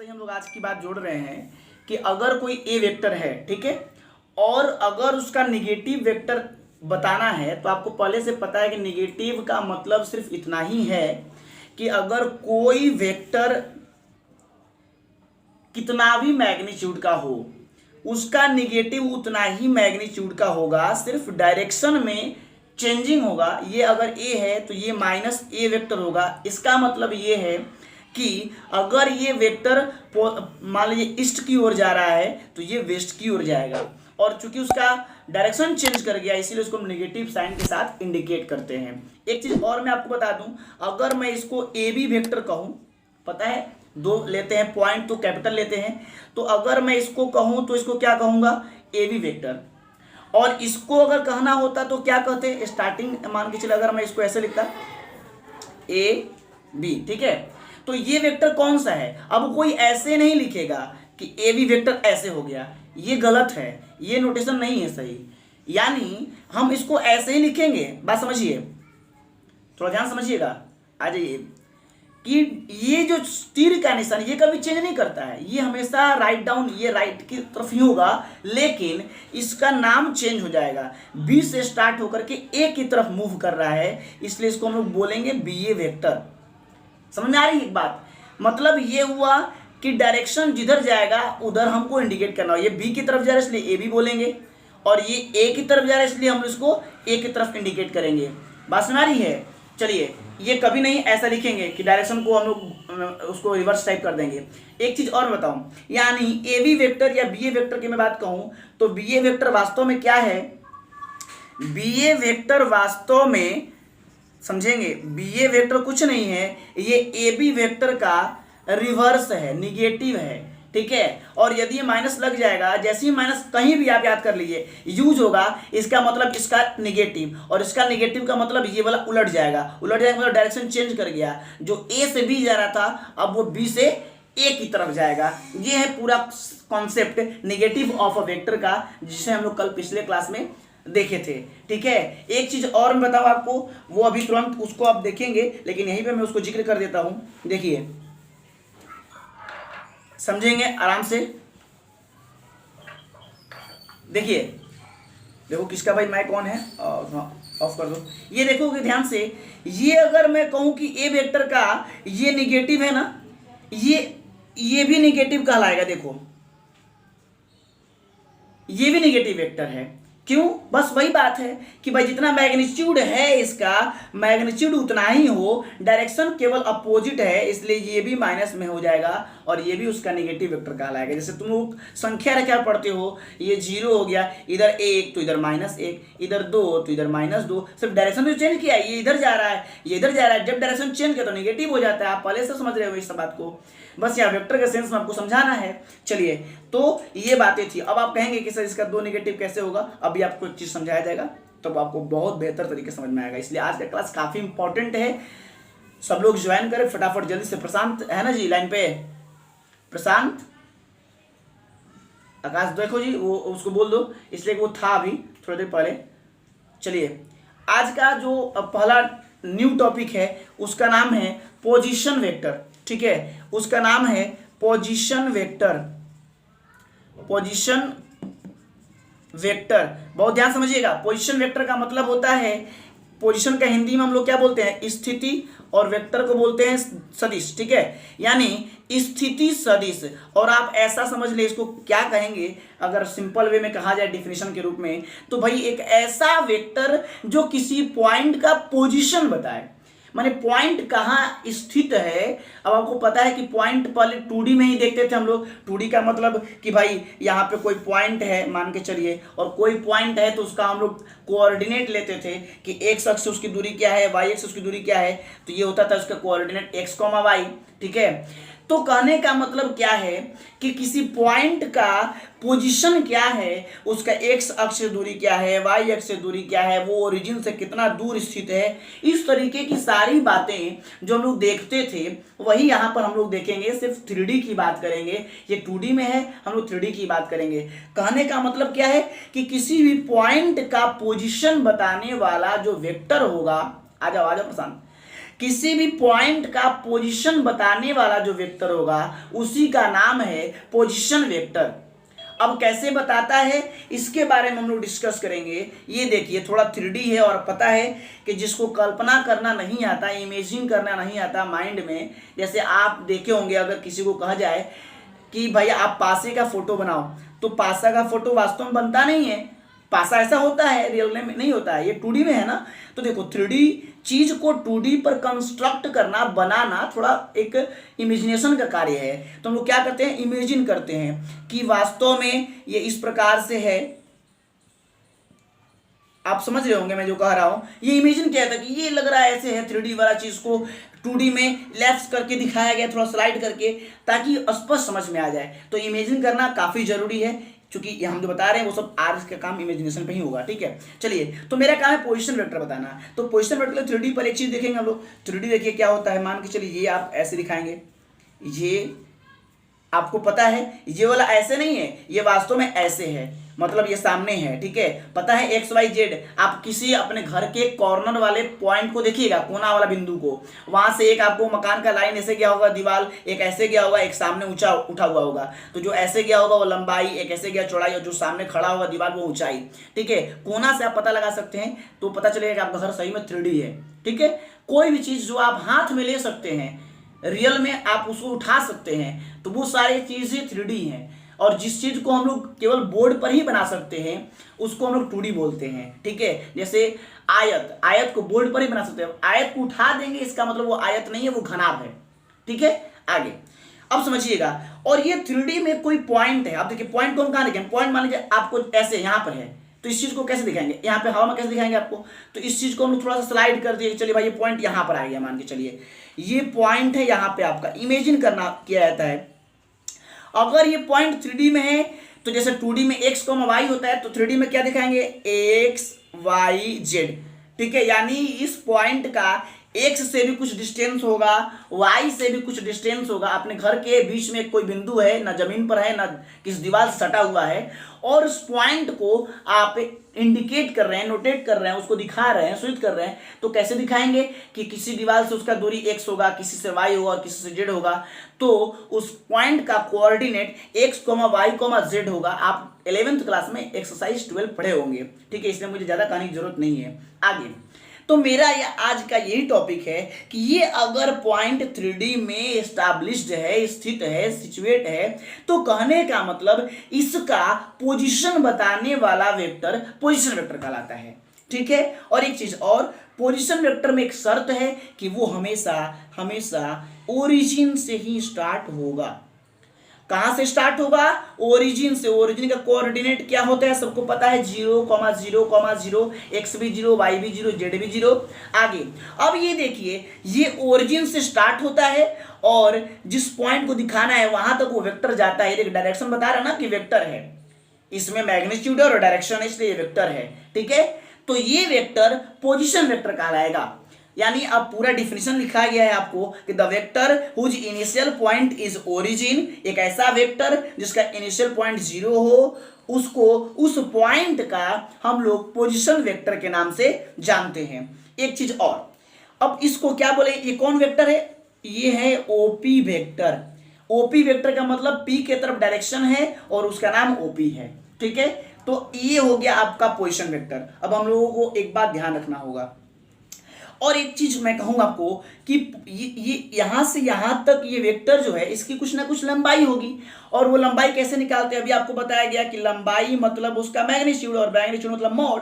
से ही हम लोग आज की बात जोड़ रहे हैं कि अगर कोई ए वेक्टर है, ठीक है, और अगर उसका निगेटिव वेक्टर बताना है तो आपको पहले से पता है कि निगेटिव का मतलब सिर्फ इतना ही है कि अगर कोई वेक्टर कितना भी मैग्नीट्यूड का हो उसका निगेटिव उतना ही मैग्नीट्यूड का होगा, सिर्फ डायरेक्शन में चेंजिंग होगा। ये अगर ए है तो ये माइनस ए वेक्टर होगा। इसका मतलब ये है कि अगर ये वेक्टर मान लीजिए ईस्ट की ओर जा रहा है तो ये वेस्ट की ओर जाएगा, और चूंकि उसका डायरेक्शन चेंज कर गया इसीलिए उसको हम नेगेटिव साइन के साथ इंडिकेट करते हैं। एक चीज और मैं आपको बता दूं, अगर मैं इसको ए बी वेक्टर कहूं, पता है दो लेते हैं पॉइंट तो कैपिटल लेते हैं, तो अगर मैं इसको कहूं तो इसको क्या कहूंगा, ए बी वेक्टर। और इसको अगर कहना होता तो क्या कहते हैं, स्टार्टिंग मान के चले अगर मैं इसको ऐसे लिखता ए बी, ठीक है, तो ये वेक्टर कौन सा है। अब कोई ऐसे नहीं लिखेगा कि ए बी वेक्टर ऐसे हो गया, ये गलत है, ये नोटेशन नहीं है सही। यानी हम इसको ऐसे ही लिखेंगे, बात समझिए, थोड़ा ध्यान समझिएगा, आ जाइए, कि ये जो तीर का निशान ये कभी चेंज नहीं करता है, ये हमेशा राइट डाउन, ये राइट की तरफ ही होगा, लेकिन इसका नाम चेंज हो जाएगा। बी से स्टार्ट होकर के ए की तरफ मूव कर रहा है, इसलिए इसको हम लोग बोलेंगे बी ए वेक्टर। समझ में आ रही है एक बात, मतलब ये हुआ कि डायरेक्शन जिधर जाएगा उधर हमको इंडिकेट करना हो। ये बी की तरफ जा रहा है इसलिए ए बी बोलेंगे, और ये ए की तरफ जा रहा है इसलिए हम इसको ए की तरफ इंडिकेट करेंगे। बात समझ आ रही है। चलिए, ये कभी नहीं ऐसा लिखेंगे कि डायरेक्शन को हम लोग उसको रिवर्स टाइप कर देंगे। एक चीज और बताऊं, यानी ए बी वेक्टर या बी ए वेक्टर की मैं बात कहूं तो बी ए वेक्टर वास्तव में क्या है, बी ए वेक्टर वास्तव में समझेंगे, बी ए वेक्टर कुछ नहीं है, ये ए बी वेक्टर का रिवर्स है, निगेटिव है, ठीक है। और यदि ये माइनस लग जाएगा, जैसे ही माइनस कहीं भी आप याद कर लीजिए यूज होगा, इसका मतलब इसका निगेटिव, और इसका निगेटिव का मतलब ये वाला उलट जाएगा। उलट जाएगा मतलब डायरेक्शन चेंज कर गया, जो ए से बी जा रहा था अब वो बी से ए की तरफ जाएगा। ये है पूरा concept negative of a vector का, जिसे हम लोग कल पिछले क्लास में देखे थे, ठीक है। एक चीज और मैं बताऊं आपको, वो अभी तुरंत उसको आप देखेंगे, लेकिन यहीं पे मैं उसको जिक्र कर देता हूं, देखिए समझेंगे आराम से। देखिए, देखो किसका भाई माइक ऑन है, ऑफ कर दो। ये देखोगे ध्यान से, ये अगर मैं कहूं कि ए वेक्टर का ये निगेटिव है ना, ये भी निगेटिव कहलाएगा। देखो ये भी निगेटिव वेक्टर है, क्यों, बस वही बात है कि भाई जितना मैग्नीट्यूड है इसका मैग्नीट्यूड उतना ही हो, डायरेक्शन केवल अपोजिट है, इसलिए ये भी माइनस में हो जाएगा और ये भी उसका नेगेटिव वेक्टर कहलाएगा। जैसे तुम लोग संख्या रेखा पढ़ते हो, ये 0 हो गया, इधर 1 तो इधर -1, इधर 2 तो इधर -2, सिर्फ डायरेक्शन जो चेंज किया, ये इधर जा रहा है, ये इधर जा रहा है। जब डायरेक्शन चेंज किया तो नेगेटिव हो जाता है। आप पहले से समझ रहे हो इस बात को, बस यहाँ वेक्टर के सेंस में आपको समझाना है। चलिए, तो ये बातें थी। अब आप कहेंगे कि सर इसका 2 नेगेटिव कैसे होगा, अभी आपको एक चीज समझाया जाएगा तब आपको बहुत बेहतर तरीके से समझ में आएगा। इसलिए आज का क्लास काफी इंपॉर्टेंट है, सब लोग ज्वाइन करें फटाफट जल्दी से। प्रशांत है ना जी लाइन पे, प्रशांत, आकाश देखो जी, वो उसको बोल दो, इसलिए वो था अभी थोड़ी देर पहले। चलिए, आज का जो पहला न्यू टॉपिक है उसका नाम है पोजीशन वेक्टर, ठीक है, उसका नाम है पोजीशन वेक्टर। पोजीशन वेक्टर बहुत ध्यान समझिएगा। पोजीशन वेक्टर का मतलब होता है, पोजीशन का हिंदी में हम लोग क्या बोलते हैं, स्थिति, और वेक्टर को बोलते हैं सदिश, ठीक है, यानी स्थिति सदिश। और आप ऐसा समझ ले इसको क्या कहेंगे, अगर सिंपल वे में कहा जाए डिफिनेशन के रूप में, तो भाई एक ऐसा वेक्टर जो किसी पॉइंट का पोजीशन बताए, माने पॉइंट कहाँ स्थित है। अब आपको पता है कि पॉइंट पहले 2D में ही देखते थे हम लोग। 2D का मतलब कि भाई यहाँ पे कोई पॉइंट है मान के चलिए, और कोई पॉइंट है तो उसका हम लोग कोऑर्डिनेट लेते थे कि x अक्ष से उसकी दूरी क्या है, y अक्ष से उसकी दूरी क्या है, तो ये होता था उसका कोऑर्डिनेट x, y, ठीक है। तो कहने का मतलब क्या है कि किसी पॉइंट का पोजीशन क्या है, उसका x अक्ष से दूरी क्या है, y अक्ष से दूरी क्या है, वो ओरिजिन से कितना दूर स्थित है, इस तरीके की सारी बातें जो हम लोग देखते थे वही यहाँ पर हम लोग देखेंगे। सिर्फ 3D की बात करेंगे, ये 2D में है, हम लोग 3D की बात करेंगे। कहने का मतलब क्या है कि किसी भी पॉइंट का पोजीशन बताने वाला जो वेक्टर होगा, आ जाओ प्रशांत, किसी भी पॉइंट का पोजीशन बताने वाला जो वेक्टर होगा उसी का नाम है पोजीशन वेक्टर। अब कैसे बताता है इसके बारे में हम लोग डिस्कस करेंगे। ये देखिए थोड़ा 3D है और पता है कि जिसको कल्पना करना नहीं आता, इमेजिन करना नहीं आता माइंड में, जैसे आप देखे होंगे अगर किसी को कहा जाए कि भाई आप पासे का फोटो बनाओ, तो पासा का फोटो वास्तव में बनता नहीं है। पासा ऐसा होता है, रियल में नहीं होता है, ये 2D में है ना। तो देखो 3D चीज को 2D पर कंस्ट्रक्ट करना, बनाना थोड़ा एक इमेजिनेशन का कार्य है। तो हम लोग क्या करते हैं, इमेजिन करते हैं कि वास्तव में ये इस प्रकार से है। आप समझ रहे होंगे मैं जो कह रहा हूं। ये इमेजिन किया था कि ये लग रहा है ऐसे है, 3D वाला चीज को 2D में लेफ्ट करके दिखाया गया, थोड़ा स्लाइड करके, ताकि स्पष्ट समझ में आ जाए। तो इमेजिन करना काफी जरूरी है, क्योंकि हम जो बता रहे हैं वो सब आर्ट्स का काम इमेजिनेशन पे ही होगा। ठीक है, चलिए तो मेरा काम है पोजीशन वेक्टर बताना। तो पोजीशन वेक्टर 3D पर एक चीज देखेंगे हम लोग। 3D देखिए क्या होता है, मान के चलिए ये आप ऐसे दिखाएंगे, ये आपको पता है ये वाला ऐसे नहीं है, ये वास्तव में ऐसे है, मतलब ये सामने है। ठीक है, पता है XYZ। आप किसी अपने घर के कॉर्नर वाले पॉइंट को देखिएगा, कोना वाला बिंदु को, वहां से एक आपको मकान का लाइन ऐसे गया होगा, दीवार एक ऐसे गया होगा, एक सामने ऊंचा उठा हुआ होगा। तो जो ऐसे गया होगा वो लंबाई, एक ऐसे गया चौड़ाई, और जो सामने खड़ा होगा दीवार वो ऊंचाई। ठीक है, कोना से आप पता लगा सकते हैं, तो पता चलेगा कि आपका घर सही में 3D है। ठीक है, कोई भी चीज जो आप हाथ में ले सकते हैं, रियल में आप उसको उठा सकते हैं, तो वो सारी चीजें 3D हैं। और जिस चीज को हम लोग केवल बोर्ड पर ही बना सकते हैं उसको हम लोग 2D बोलते हैं। ठीक है, जैसे आयत, आयत को बोर्ड पर ही बना सकते हैं, आयत को उठा देंगे इसका मतलब वो आयत नहीं है, वो घनाभ है। ठीक है, आगे अब समझिएगा। और ये 3D में कोई पॉइंट है, आप देखिए पॉइंट को हम कहाँ लिखेंगे, पॉइंट मान लीजिए आपको ऐसे यहाँ पर है, तो इस चीज को कैसे दिखाएंगे, यहाँ पे हवा में कैसे दिखाएंगे आपको, तो इस चीज को हम लोग थोड़ा सा स्लाइड कर दिए, चलिए भाई ये पॉइंट यहाँ पर आ गया, मान के चलिए ये पॉइंट है यहाँ पे, आपका इमेजिन करना किया जाता है। अगर ये पॉइंट 3D में है तो जैसे 2D में x, y होता है, तो 3D में क्या दिखाएंगे, x, y, z। ठीक है, यानी इस पॉइंट का x से भी कुछ डिस्टेंस होगा, y से भी कुछ डिस्टेंस होगा। अपने घर के बीच में कोई बिंदु है, ना जमीन पर है ना किस दीवार से सटा हुआ है, और उस पॉइंट को आप इंडिकेट कर रहे हैं, नोटेट कर रहे हैं, उसको दिखा रहे हैं, सूचित कर रहे हैं। तो कैसे दिखाएंगे कि किसी दीवार से उसका दूरी x होगा, किसी से y होगा और किसी से z होगा। तो उस पॉइंट का कोऑर्डिनेट x, y, z होगा। आप 11th क्लास में एक्सरसाइज 12 पढ़े होंगे। ठीक है, इसमें मुझे ज्यादा कहने की जरूरत नहीं है। आगे तो मेरा ये आज का यही टॉपिक है कि ये अगर पॉइंट 3D में एस्टैब्लिश्ड है, स्थित है, सिचुएट है, तो कहने का मतलब इसका पोजीशन बताने वाला वेक्टर पोजीशन वेक्टर कहलाता है। ठीक है, और एक चीज और, पोजीशन वेक्टर में एक शर्त है कि वो हमेशा हमेशा ओरिजिन से ही स्टार्ट होगा। कहां से स्टार्ट होगा, ओरिजिन से। ओरिजिन का कोऑर्डिनेट क्या होता है सबको पता है, 0,0,0, x भी 0, y भी 0, z भी 0। आगे अब ये देखिए, ये ओरिजिन से स्टार्ट होता है और जिस पॉइंट को दिखाना है वहां तक वो वेक्टर जाता है। एक डायरेक्शन बता रहा ना कि वेक्टर है, इसमें मैग्नीट्यूड और डायरेक्शन है, इसलिए वेक्टर है। ठीक है, तो ये वेक्टर पोजीशन वेक्टर कहलाएगा। यानी अब पूरा डिफिनेशन लिखा गया है आपको कि the vector whose initial point is origin, एक ऐसा वेक्टर जिसका इनिशियल पॉइंट 0 हो, उसको उस पॉइंट का हम लोग पोजीशन वेक्टर के नाम से जानते हैं। एक चीज और, अब इसको क्या बोले, ये कौन वेक्टर है, ये है ओपी वेक्टर। ओपी वेक्टर का मतलब पी के तरफ डायरेक्शन है और उसका नाम ओपी है। ठीक है, तो ये हो गया आपका पोजीशन वेक्टर। अब हम लोगों को एक बात ध्यान रखना होगा, और एक चीज मैं कहूंगा आपको कि ये यहां से यहां तक ये वेक्टर जो है इसकी कुछ ना कुछ लंबाई होगी, और वो लंबाई कैसे निकालते हैं अभी आपको बताया गया कि लंबाई मतलब उसका मैग्नीट्यूड, और मैग्नीट्यूड मतलब मोड।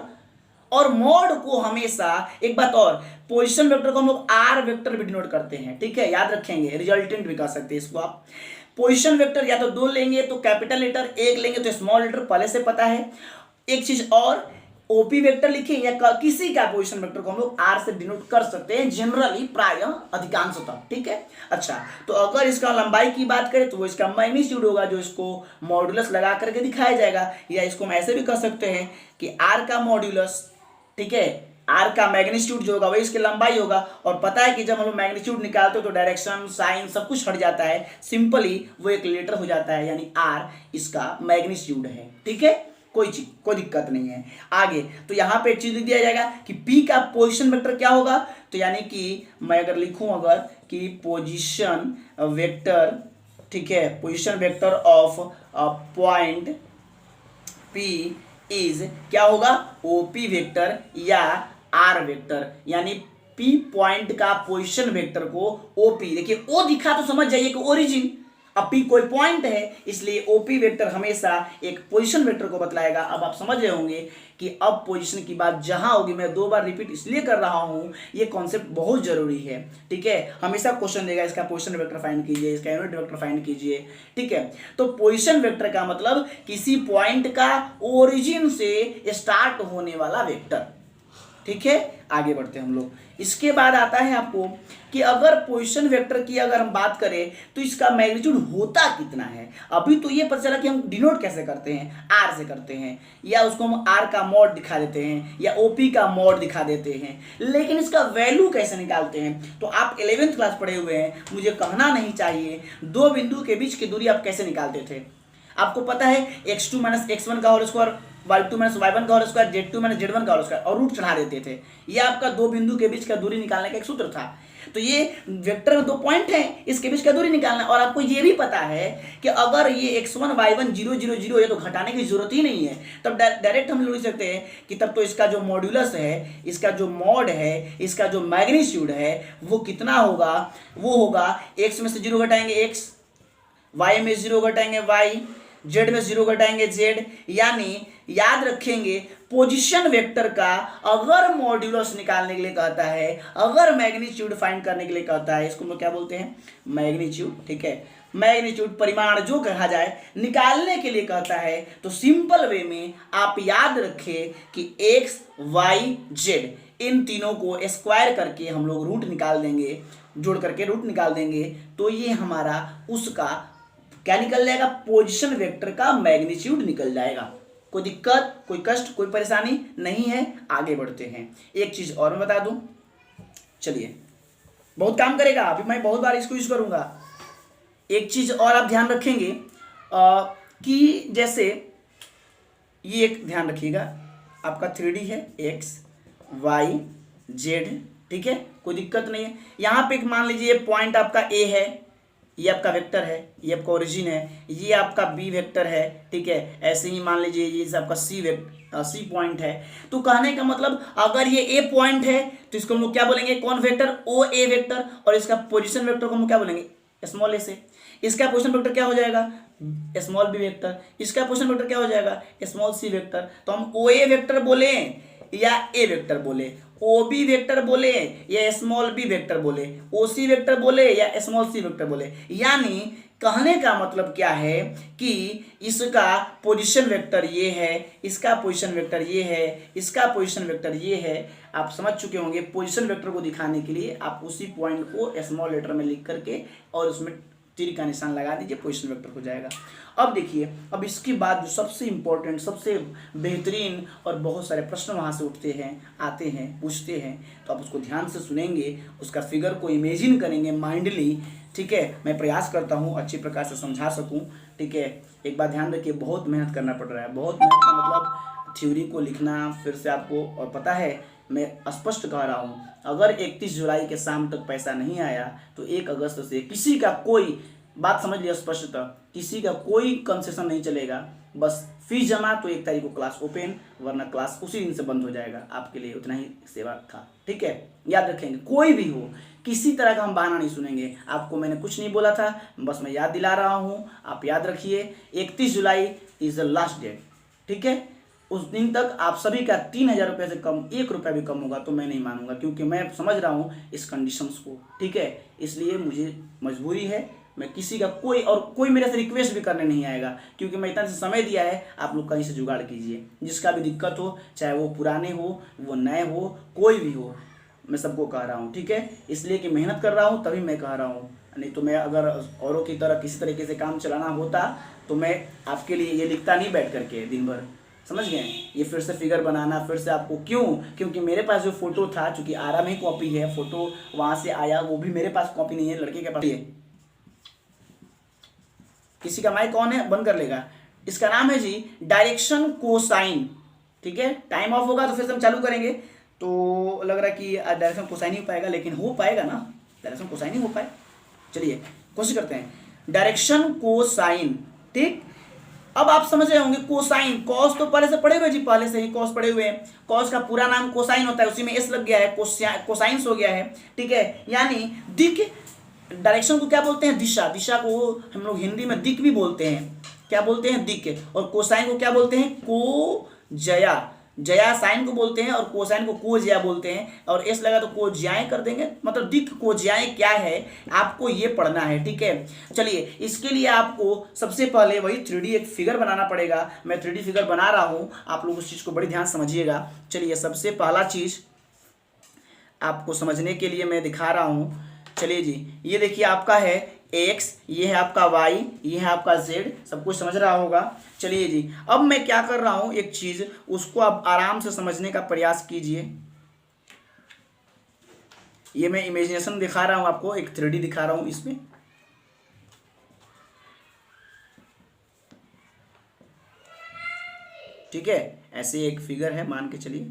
और मोड को हमेशा, एक बात और, पोजीशन वेक्टर को हम लोग आर वेक्टर भी डिनोट करते हैं। ठीक है, याद रखेंगे, रिजल्टेंट भी कह सकते हैं इसको आप। पोजीशन वेक्टर या तो 2 लेंगे तो कैपिटल लेटर, 1 लेंगे तो स्मॉल लेटर, पहले से पता है। एक चीज और, ओपी वेक्टर लिखें या किसी का पोजीशन वेक्टर को हम लोग आर से डिनोट कर सकते हैं, जनरली, प्राय, अधिकांशतः। ठीक है, अच्छा, तो अगर इसका लंबाई की बात करें तो वो इसका मैग्नीट्यूड होगा, जो इसको मॉड्यूलस लगा करके दिखाया जाएगा। या इसको हम ऐसे भी कह सकते हैं कि आर का मॉड्यूलस, ठीक है, आर का मैग्नीट्यूड जो होगा वही इसकी लंबाई होगा। और पता है कि जब हम लोग मैग्नीट्यूड निकालते हो तो डायरेक्शन, साइन सब कुछ हट जाता है, सिंपली वो एक लेटर हो जाता है, यानी आर इसका मैग्नीट्यूड है। ठीक है, कोई दिक्कत नहीं है। आगे तो यहाँ पे एक चीज लिख दिया जाएगा कि P का पोजीशन वेक्टर क्या होगा, तो यानी कि मैं अगर लिखूं अगर कि पोजीशन वेक्टर, ठीक है, position vector of point P is क्या होगा, OP वेक्टर या R वेक्टर, यानी P पॉइंट का पोजीशन वेक्टर को OP, देखिए O दिखा तो समझ जाइए कि ओरिजिन, अब P कोई पॉइंट है इसलिए OP वेक्टर हमेशा एक पोजीशन वेक्टर को बतलाएगा। अब आप समझ रहे होंगे कि अब पोजीशन की बात जहां होगी, मैं 2 बार रिपीट इसलिए कर रहा हूं, ये कॉन्सेप्ट बहुत जरूरी है, ठीक है। हमेशा क्वेश्चन देगा इसका पोजीशन वेक्टर फाइंड कीजिए, इसका यूनिट वेक्टर फाइंड कीजिए, ठीक है। तो पोजीशन वेक्टर का मतलब किसी पॉइंट का ओरिजिन से स्टार्ट होने वाला वेक्टर, ठीक है। आगे बढ़ते हैं हम लोग। इसके बाद आता है आपको कि अगर पोजीशन वेक्टर की अगर हम बात करें तो इसका मैग्नीट्यूड होता कितना है। अभी तो ये पता चला कि हम डिनोट कैसे करते हैं, आर से करते हैं, या उसको हम आर का मॉड दिखा देते हैं या ओपी का मॉड दिखा देते हैं, लेकिन इसका वैल्यू कैसे निकालते हैं। तो आप 11th क्लास पढ़े हुए हैं, मुझे कहना नहीं चाहिए 2 बिंदु के बीच की दूरी आप कैसे निकालते थे। आपको पता है x2 - x1 का होल स्क्वायर, y2 - y1 का होल स्क्वायर, z2 - z1 का होल स्क्वायर और रूट चढ़ा देते थे। ये आपका 2 बिंदु के बीच का दूरी निकालने का एक सूत्र था। तो ये वेक्टर में 2 पॉइंट हैं, इसके बीच का दूरी निकालना। और आपको ये भी पता है कि अगर ये x1 y1 0 0 0 है तो घटाने की जरूरत ही नहीं है, तब डायरेक्ट हम लिख सकते हैं कि तब तो इसका जो मॉड्यूलस है, इसका जो मॉड है, इसका जो मैग्नीट्यूड है वो कितना होगा, वो होगा x में से 0 घटाएंगे x, y में 0 घटाएंगे y, z में 0 घटाएंगे z। यानी याद रखेंगे पोजीशन वेक्टर का अगर मॉड्यूलस निकालने के लिए कहता है, अगर मैग्नीट्यूड फाइंड करने के लिए कहता है, इसको हम लोग क्या बोलते हैं, मैग्नीट्यूड, ठीक है। मैग्नीट्यूड परिमाण जो कहा जाए निकालने के लिए कहता है, तो सिंपल वे में आप याद रखें कि x y z इन तीनों को स्क्वायर करके हम लोग रूट निकाल देंगे, जोड़ करके रूट निकाल देंगे, तो ये हमारा उसका क्या निकल जाएगा, पोजीशन वेक्टर का मैग्नीट्यूड निकल जाएगा। कोई दिक्कत, कोई कष्ट, कोई परेशानी नहीं है। आगे बढ़ते हैं। एक चीज और मैं बता दूं, चलिए बहुत काम करेगा, अभी मैं बहुत बार इसको यूज करूंगा। एक चीज और आप ध्यान रखेंगे कि जैसे ये एक ध्यान रखिएगा, आपका 3D है, x y z, ठीक है, कोई दिक्कत नहीं है। यहाँ पे मान लीजिए पॉइंट आपका A है, ये आपका वेक्टर है, ये आपका ओरिजिन है, ये आपका बी वेक्टर है, ठीक है। ऐसे ही मान लीजिए ये आपका सी पॉइंट है। तो कहने का मतलब अगर ये ए पॉइंट है तो इसको हम लोग क्या बोलेंगे, कौन वेक्टर, ओ ए वेक्टर, और इसका पोजीशन वेक्टर को हम क्या बोलेंगे, स्मॉल ए से। इसका पोजीशन वेक्टर क्या हो जाएगा, स्मॉल बी वेक्टर। इसका पोजीशन वेक्टर क्या हो जाएगा, स्मॉल सी वेक्टर। तो हम ओ ए वेक्टर बोले या ए वेक्टर बोले, ओ बी वेक्टर बोले या स्मॉल बी वेक्टर बोले, ओ सी वेक्टर बोले या स्मॉल सी वेक्टर बोले। यानी कहने का मतलब क्या है कि इसका पोजीशन वेक्टर ये है, इसका पोजीशन वेक्टर ये है, इसका पोजीशन वेक्टर ये है। आप समझ चुके होंगे। पोजीशन वेक्टर को दिखाने के लिए आप उसी पॉइंट को स्मॉल लेटर में लिख करके और उसमें तीर का निशान लगा दीजिए, पोजीशन वेक्टर हो जाएगा। अब देखिए, अब इसके बाद जो सबसे इंपॉर्टेंट, सबसे बेहतरीन और बहुत सारे प्रश्न वहाँ से उठते हैं, आते हैं, पूछते हैं, तो आप उसको ध्यान से सुनेंगे, उसका फिगर को इमेजिन करेंगे माइंडली, ठीक है। मैं प्रयास करता हूँ अच्छी प्रकार से समझा सकूँ, ठीक है। एक बात ध्यान रखिए, बहुत मेहनत करना पड़ रहा है। बहुत मेहनत का मतलब थ्योरी को लिखना फिर से आपको, और पता है मैं स्पष्ट कह रहा हूँ, अगर 31 जुलाई के शाम तक पैसा नहीं आया तो 1 अगस्त से किसी का कोई, बात समझ लिया स्पष्टतः, किसी का कोई कंसेशन नहीं चलेगा। बस फीस जमा तो 1 तारीख को क्लास ओपन, वरना क्लास उसी दिन से बंद हो जाएगा। आपके लिए उतना ही सेवा था, ठीक है। याद रखेंगे, कोई भी हो, किसी तरह का हम बहाना नहीं सुनेंगे। आपको मैंने कुछ नहीं बोला था, बस मैं याद दिला रहा हूँ। आप याद रखिए 31 July is the last date, ठीक है। उस दिन तक आप सभी का 3000 रुपये से कम 1 रुपया भी कम होगा तो मैं नहीं मानूंगा, क्योंकि मैं समझ रहा हूँ इस कंडीशंस को, ठीक है। इसलिए मुझे मजबूरी है, मैं किसी का कोई मेरे से रिक्वेस्ट भी करने नहीं आएगा, क्योंकि मैं इतना समय दिया है। आप लोग कहीं से जुगाड़ कीजिए, जिसका भी दिक्कत हो, चाहे वो पुराने हो, वो नए हो, कोई भी हो, मैं सबको कह रहा हूँ, ठीक है। इसलिए कि मेहनत कर रहा हूँ तभी मैं कह रहा हूँ, नहीं तो मैं अगर औरों की तरह किसी तरीके से काम चलाना होता तो मैं आपके लिए ये लिखता नहीं बैठ करके दिन भर, समझ गए। ये फिर से फिगर बनाना, फिर से आपको, क्यों, क्योंकि मेरे पास जो फोटो था, चूंकि आरा में ही कॉपी है, फोटो वहां से आया, वो भी मेरे पास कॉपी नहीं है, लड़के के पास है। किसी का माइक ऑन है, बंद कर लेगा, इसका नाम है जी डायरेक्शन कोसाइन। ठीक है, टाइम ऑफ होगा तो फिर से हम चालू करेंगे। तो लग रहा है कि डायरेक्शन कोसाइन ही हो पाएगा, लेकिन हो पाएगा ना, डायरेक्शन कोसाइन ही हो पाए। चलिए कोशिश करते हैं, डायरेक्शन कोसाइन। ठीक, अब आप समझ रहे होंगे कोसाइन, कॉस तो पहले से पढ़े हुए जी, पहले से ही कॉस पढ़े हुए हैं। कॉस का पूरा नाम कोसाइन होता है, उसी में एस लग गया है, कोसाइंस हो गया है। ठीक है, यानी दिक, डायरेक्शन को क्या बोलते हैं, दिशा। दिशा को हम लोग हिंदी में दिक भी बोलते हैं, क्या बोलते हैं, दिक। और कोसाइन को क्या बोलते हैं, को जया। जया साइन को बोलते हैं और कोसाइन को को जया बोलते हैं। और एस लगा तो को ज्याएं कर देंगे, मतलब दिक को ज्याएं क्या है आपको ये पढ़ना है। ठीक है, चलिए इसके लिए आपको सबसे पहले वही 3D एक फिगर बनाना पड़ेगा। मैं 3D फिगर बना रहा हूँ, आप लोग उस चीज़ को बड़ी ध्यान समझिएगा। चलिए सबसे पहला चीज़ आपको समझने के लिए मैं दिखा रहा हूँ। चलिए जी, ये देखिए आपका है x, ये है आपका y, ये है आपका z, सब कुछ समझ रहा होगा। चलिए जी, अब मैं क्या कर रहा हूँ, एक चीज़ उसको आप आराम से समझने का प्रयास कीजिए। ये मैं इमेजिनेशन दिखा रहा हूँ आपको, एक 3D दिखा रहा हूँ इसमें। ठीक है, ऐसे एक फिगर है मान के चलिए।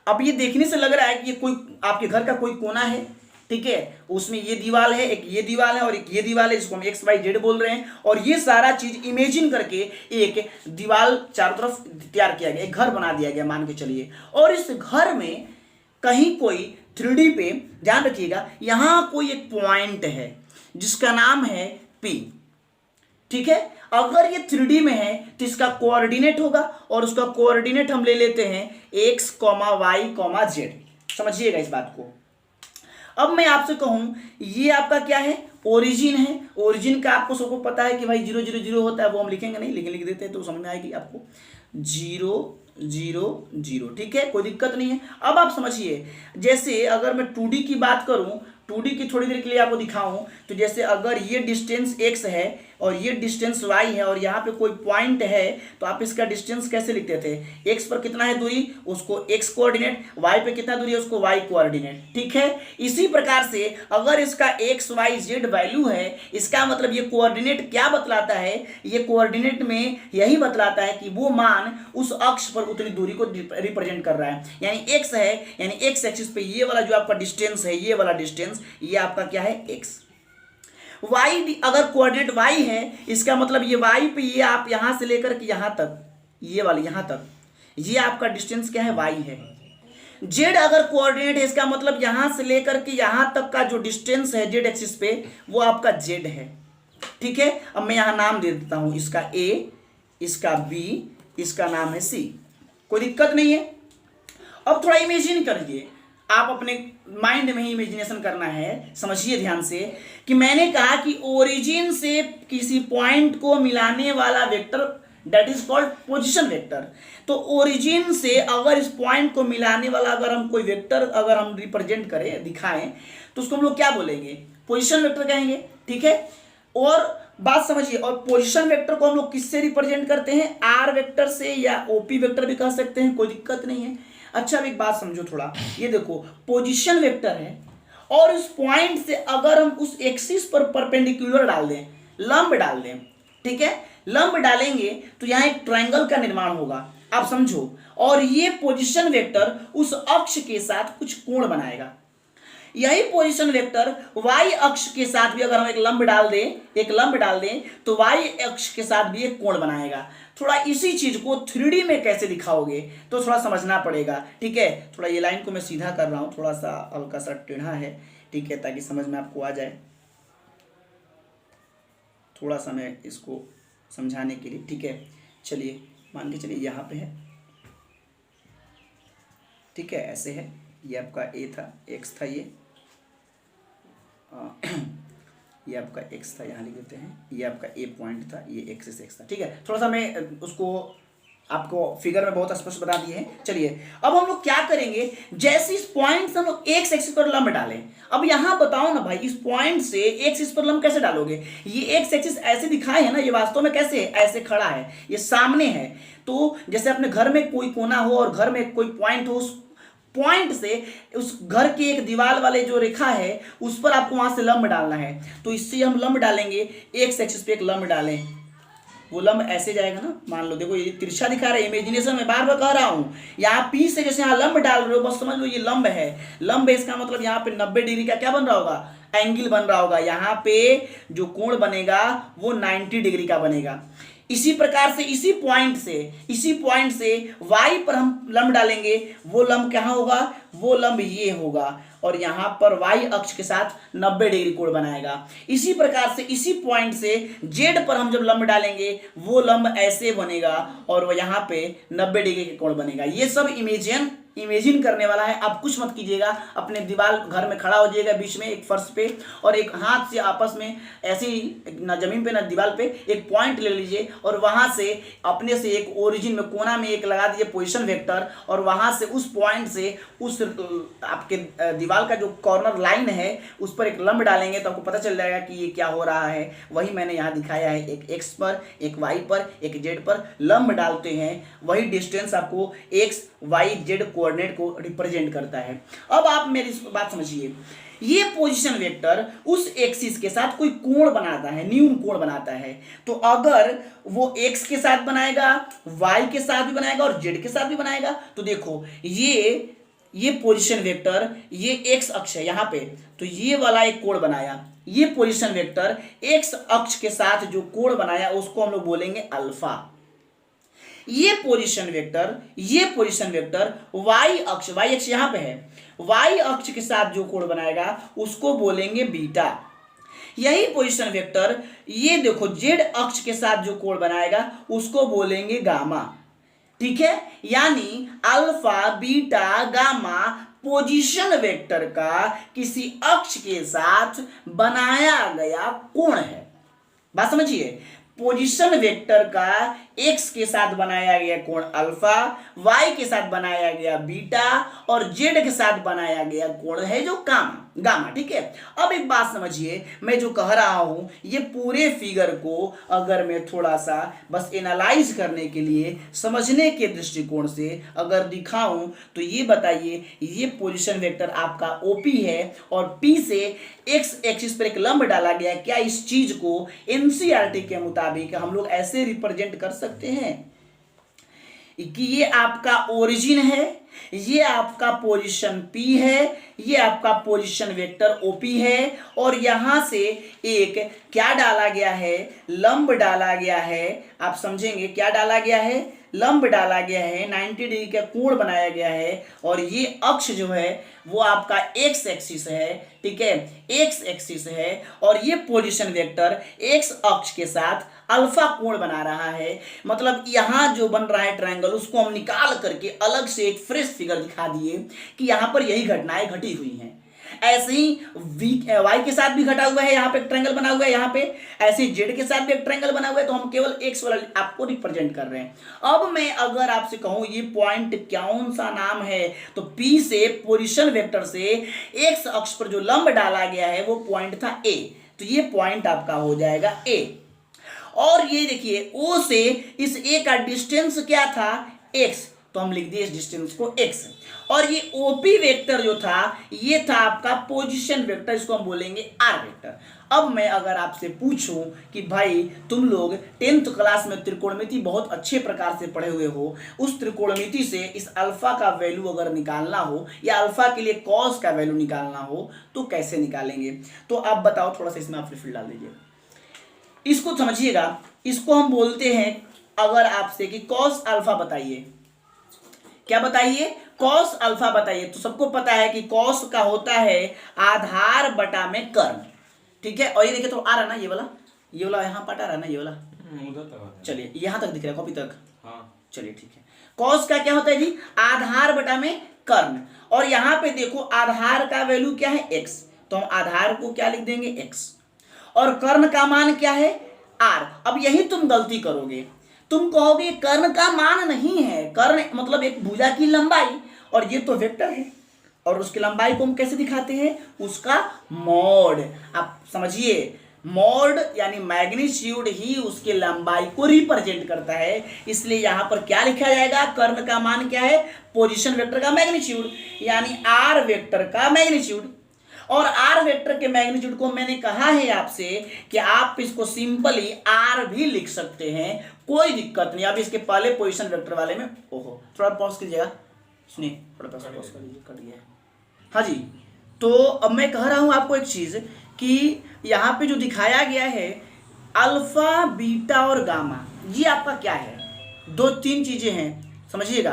अब ये देखने से लग रहा है कि ये कोई आपके घर का कोई कोना है। ठीक है, उसमें ये दीवार है, एक ये दीवार है और एक ये दीवार है, जिसको हम एक्स वाई जेड बोल रहे हैं। और ये सारा चीज इमेजिन करके एक दीवार चारों तरफ तैयार किया गया, एक घर बना दिया गया मान के चलिए। और इस घर में कहीं कोई 3D पे, ध्यान रखिएगा, यहां कोई एक पॉइंट है जिसका नाम है P। ठीक है, अगर ये 3D में है तो इसका कोऑर्डिनेट होगा, और उसका कोऑर्डिनेट हम ले लेते हैं x, y, z। समझिएगा इस बात को। अब मैं आपसे कहूं, ये आपका क्या है, ओरिजिन है। ओरिजिन का आपको सबको पता है कि भाई 0 0 0 होता है, वो हम लिखेंगे नहीं, लेकिन लिख देते हैं तो समझ में आएगी आपको, 0 0 0। ठीक है, कोई दिक्कत नहीं है। अब आप समझिए, जैसे अगर मैं 2D की बात करूं, 2D की थोड़ी देर के लिए आपको दिखाऊं, तो जैसे अगर ये डिस्टेंस x है और ये डिस्टेंस y है और यहाँ पे कोई पॉइंट है, तो आप इसका डिस्टेंस कैसे लिखते थे, x पर कितना है दूरी, उसको x कोऑर्डिनेट, y पे कितना दूरी है, उसको y कोऑर्डिनेट। ठीक है, इसी प्रकार से अगर इसका x y z वैल्यू है, इसका मतलब ये कोऑर्डिनेट क्या बतलाता है, ये कोऑर्डिनेट में यही बतलाता है कि वो मान उस अक्ष पर उतनी दूरी को रिप्रेजेंट कर रहा है। यानी x है, यानी x एक्सिस पे ये वाला जो आपका डिस्टेंस है, ये वाला डिस्टेंस, ये आपका क्या है, x। y अगर कोऑर्डिनेट y है, इसका मतलब ये y पे ये आप यहां से लेकर के यहां तक, ये वाला यहां तक, ये आपका डिस्टेंस क्या है, y है। z अगर कोऑर्डिनेट है, इसका मतलब यहां से लेकर के यहां तक का जो डिस्टेंस है z एक्सिस पे, वो आपका z है। ठीक है, अब मैं यहां नाम दे देता हूं, इसका a, इसका b, इसका नाम है c। कोई दिक्कत नहीं है। अब थोड़ा इमेजिन करिए, आप अपने माइंड में ही इमेजिनेशन करना है। समझिए ध्यान से कि मैंने कहा कि ओरिजिन से किसी पॉइंट को मिलाने वाला vector that is called position vector. तो ओरिजिन से अगर इस पॉइंट को मिलाने वाला अगर हम कोई वेक्टर अगर हम रिप्रेजेंट करें, दिखाएं, तो उसको हम लोग क्या बोलेंगे, पोजीशन वेक्टर कहेंगे। ठीक है, और बात समझिए, और पोजीशन वेक्टर को हम लोग किससे रिप्रेजेंट करते हैं, आर वेक्टर से या ओपी वेक्टर भी कह सकते हैं, कोई दिक्कत नहीं है। अच्छा, अब एक बात समझो थोड़ा, ये देखो पोजीशन वेक्टर है और इस पॉइंट से अगर हम उस एक्सिस पर परपेंडिकुलर डाल दें, लंब डाल दें, ठीक है, लंब डालेंगे तो यहाँ एक ट्रायंगल का निर्माण होगा, आप समझो। और ये पोजीशन वेक्टर उस अक्ष के साथ कुछ कोण बनाएगा। यही पोजीशन वेक्टर y अक्ष के साथ भी अगर हम एक लंब डाल दें तो y अक्ष के साथ भी एक कोण बनाएगा। थोड़ा इसी चीज को 3D में कैसे दिखाओगे तो थोड़ा समझना पड़ेगा। ठीक है, थोड़ा ये लाइन को मैं सीधा कर रहा हूं, थोड़ा सा हल्का सा टेढ़ा है, ठीक है, ताकि समझ में आपको आ जाए, थोड़ा सा मैं इसको समझाने के लिए। ठीक है, चलिए मान के चलिए यहाँ पे है, ठीक है, ऐसे है, ये आपका ए था, एक्स था, ये आपका एक्स था, यहाँ लिख देते हैं, ये आपका ए पॉइंट था, ये एक्स एक्स था। ठीक है, थोड़ा सा मैं उसको आपको फिगर में बहुत स्पष्ट बता दिए हैं। चलिए अब हम लोग क्या करेंगे, जैसे इस पॉइंट से हम लोग एक्स एक्सिस पर लंब डालें। अब यहाँ बताओ ना भाई, इस पॉइंट से एक्स एक्सिस पर लंब कैसे डालोगे, ये एक्स एक्सिस ऐसे दिखाए है ना, ये वास्तव में कैसे है, ऐसे खड़ा है, ये सामने है। तो जैसे अपने घर में कोई कोना हो और घर में कोई पॉइंट हो, उस पॉइंट से उस घर के एक दीवार वाले जो रेखा है उस पर आपको वहां से लंब डालना है। तो इससे हम लंब डालेंगे, एक्स एक्सिस पे एक लंब डालें, वो लंब ऐसे जाएगा ना, मान लो देखो ये तिरछा दिखा रहा है, इमेजिनेशन में बार बार कह रहा हूं, यहाँ पी से जैसे यहाँ लंब डाल रहे हो बस समझ लो ये लंब है। लंब है इसका मतलब यहाँ पे 90 डिग्री का क्या बन रहा होगा, एंगल बन रहा होगा। यहाँ पे जो कोण बनेगा वो 90 डिग्री का बनेगा। इसी प्रकार से इसी पॉइंट से y पर हम लंब डालेंगे, वो लंब कहाँ होगा, वो लंब ये होगा और यहाँ पर y अक्ष के साथ 90 डिग्री कोण बनाएगा। इसी प्रकार से इसी पॉइंट से z पर हम जब लंब डालेंगे वो लंब ऐसे बनेगा और वो यहाँ पे 90 डिग्री के कोण बनेगा। ये सब इमेजिन करने वाला है। आप कुछ मत कीजिएगा, अपने दीवार घर में खड़ा हो जाइएगा बीच में एक फर्श पे और एक हाथ से आपस में ऐसे ही ना जमीन पे ना दीवार पे एक पॉइंट ले लीजिए और वहां से अपने से एक ओरिजिन में कोना में एक लगा दीजिए पोजीशन वेक्टर और वहां से उस पॉइंट से उस आपके दीवार का जो कॉर्नर लाइन है उस पर एक लंब डालेंगे तो आपको पता चल जाएगा कि ये क्या हो रहा है। वही मैंने यहाँ दिखाया है, एक एक्स पर, एक वाई पर, एक जेड पर लंब डालते हैं, वही डिस्टेंस आपको एक्स वाई जेड कोऑर्डिनेट को रिप्रेजेंट करता है। अब आप मेरी बात समझिए, ये पोजीशन वेक्टर उस एक्सिस के साथ कोई कोण बनाता है, न्यून कोण बनाता है। तो अगर वो एक्स के साथ बनाएगा, वाई के साथ भी बनाएगा और जेड के साथ भी बनाएगा, तो देखो ये पोजीशन वेक्टर, ये एक्स अक्ष है यहाँ पे, तो ये वाला एक कोण बनाया। ये पोजीशन वेक्टर एक्स अक्ष के साथ जो कोण बनाया उसको हम लोग बोलेंगे अल्फा। ये पोजीशन वेक्टर वाई अक्ष यहाँ पे है, वाई अक्ष के साथ जो कोण बनाएगा उसको बोलेंगे बीटा। यही पोजीशन वेक्टर ये देखो जेड अक्ष के साथ जो कोण बनाएगा उसको बोलेंगे गामा। ठीक है, यानी alpha beta gamma position vector का किसी अक्ष के साथ बनाया गया कोण है। बात समझिए, पोजीशन वेक्टर का एक्स के साथ बनाया गया कोण अल्फा, वाई के साथ बनाया गया बीटा और जेड के साथ बनाया गया कोण है जो गामा। ठीक है, अब एक बात समझिए, मैं जो कह रहा हूं ये पूरे फिगर को अगर मैं थोड़ा सा बस एनालाइज करने के लिए समझने के दृष्टिकोण से अगर दिखाऊं तो ये बताइए, ये पोजीशन वेक्टर आपका ओपी है और पी से एक्स एक्सिस पर एक लंब डाला गया। क्या इस चीज को एनसीईआरटी के मुताबिक हम लोग ऐसे रिप्रेजेंट कर सकते हैं कि ये आपका ओरिजिन है, ये आपका पोजीशन P है, ये आपका पोजीशन वेक्टर OP है और यहां से एक क्या डाला गया है, लंब डाला गया है। आप समझेंगे क्या डाला गया है, लंब डाला गया है, 90 डिग्री का कोण बनाया गया है और ये अक्ष जो है वो आपका एक्स एक्सिस है। ठीक है, एक्स एक्सिस है और ये पोजीशन वेक्टर एक्स अक्ष के साथ अल्फा कोण बना रहा है। मतलब यहां जो बन रहा है ट्रायंगल उसको हम निकाल करके अलग से एक फ्रेश फिगर दिखा दिए कि यहां पर यही घटनाएं घटी हुई हैं। ऐसे ही वाई के साथ भी घटा हुआ है, यहाँ पे एक ट्रायंगल बना हुआ है, यहाँ पे ऐसे ही जेड के साथ भी एक ट्रायंगल बना हुआ है। तो हम केवल एक्स वाला आपको रिप्रेजेंट कर रहे हैं। अब मैं अगर आपसे कहूं ये पॉइंट कौन सा नाम है, तो पी से पोजीशन वेक्टर से एक्स अक्ष पर जो लंब डाला गया है वो पॉइंट था ए, तो ये पॉइंट आपका हो जाएगा ए। और ये देखिए ओ से इस ए का डिस्टेंस क्या था, एक्स, तो हम लिख दिए इस डिस्टेंस को x। और ये ओपी वेक्टर जो था ये था आपका पोजीशन वेक्टर, इसको हम बोलेंगे r वेक्टर। अब मैं अगर आपसे पूछूं कि भाई तुम लोग 10th क्लास में त्रिकोणमिति बहुत अच्छे प्रकार से पढ़े हुए हो, उस त्रिकोणमिति से इस अल्फा का वैल्यू अगर निकालना हो या अल्फा के लिए कॉस का वैल्यू निकालना हो तो कैसे निकालेंगे? तो आप बताओ, थोड़ा सा इसमें आप फिल डाल दीजिए। इसको समझिएगा, इसको हम बोलते हैं अगर आपसे कि कॉस अल्फा बताइए, क्या बताइए, कॉस अल्फा बताइए। तो सबको पता है कि कॉस का होता है आधार बटा में कर्ण। ठीक है, और ये देखिए तो आ रहा है ना, ये वाला यहाँ पार्ट आ रहा है ना, ये वाला चलिए यहाँ तक दिख रहा है कॉपी तक, हाँ चलिए ठीक है। कॉस का क्या होता है जी, आधार बटा में कर्ण। और यहाँ पे देखो आधार का वैल्यू क्या है, x, तो हम आधार को क्या लिख देंगे, x, और कर्ण का मान क्या है, r। अब यही तुम गलती करोगे, तुम कहोगे कर्ण का मान नहीं है, कर्ण मतलब एक भुजा की लंबाई और ये तो वेक्टर है और उसकी लंबाई को हम कैसे दिखाते हैं, उसका मॉड। आप समझिए, मॉड यानी मैग्नीट्यूड ही उसके लंबाई को रिप्रेजेंट करता है, इसलिए यहां पर क्या लिखा जाएगा, कर्ण का मान क्या है, पोजीशन वेक्टर का मैग्नीट्यूड, यानी आर वेक्टर का मैग्नीट्यूड। और आर वेक्टर के मैग्नीट्यूड को मैंने कहा है आपसे कि आप इसको सिंपली आर भी लिख सकते हैं, कोई दिक्कत नहीं। अब इसके पहले पोजीशन वेक्टर वाले में, ओहो थोड़ा पॉज कीजिएगा, सुनिए थोड़ा पॉज कर लीजिए, कट गया है। हाँ जी, तो अब मैं कह रहा हूं आपको एक चीज कि यहाँ पे जो दिखाया गया है अल्फा बीटा और गामा, ये आपका क्या है, दो तीन चीजें हैं समझिएगा।